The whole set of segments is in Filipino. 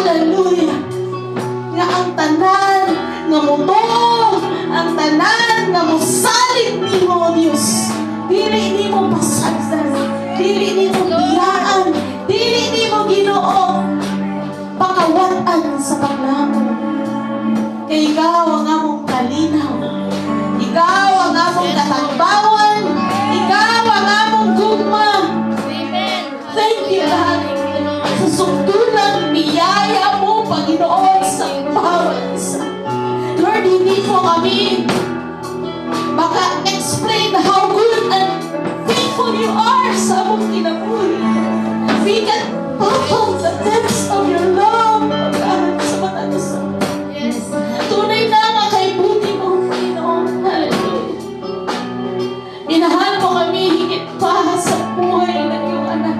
Hallelujah. Nga ang tanan nga mutong, ang tanan nga musalit nimo, Dios. Dili nimo pasagdan, dili nimo biyaan, dili nimo Ginoo pakawatan sa paglamon. Kay ikaw ang among kalinaw, ikaw ang among katagbawan, ikaw ang among gugma. Thank you, God, sa sukdulang biyaya mo, Panginoon, sa bawat isa. Lord, hindi po kami maka-explain how good and faithful you are sa among kinabuhi. We can fathom the depths of your love, God, sa mga isa. Tunay na nga kay buti mo, Panginoon. Hallelujah. Minahal mo kami higit pa sa buhay ng iyong anak.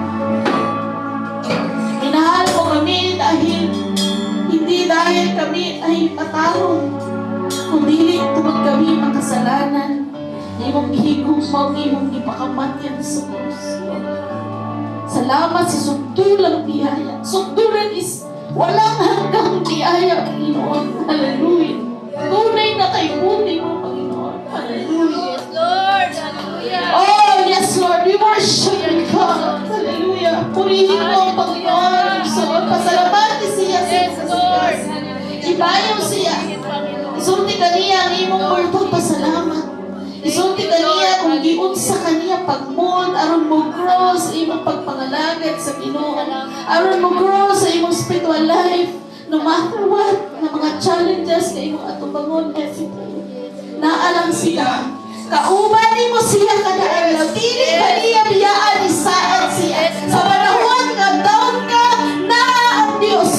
Minahal mo kami hindi dahil kami ay patarong, kundi tungkol kami makasalanan. Imong higugmang, imong ipakamatyan sa krus. Salamat sa sukdulang biyaya. Sukdulan is walang hanggang biyaya, Panginoon. Hallelujah. Tunay na kay buti mo, Panginoon. Hallelujah. Yes, Lord. Hallelujah. Oh, yes, Lord. We worship you, God. Hallelujah. Purihin mo ang Panginoon. So, pasalamati siya sa Yes, Lord. ibayaw siya. Isulti kaniya ang imong multong pasalamat. Isulti kaniya kung giun sa kaniya pagmod, aron mo grow sa imong pagpangalagad sa Ginoo. Aron mo grow sa imong spiritual life. No matter what, na mga challenges na imong atubangon every day. Naalang siya. Kauban mo siya kada adlaw. Dili kaniya biyaan isaan siya. Sa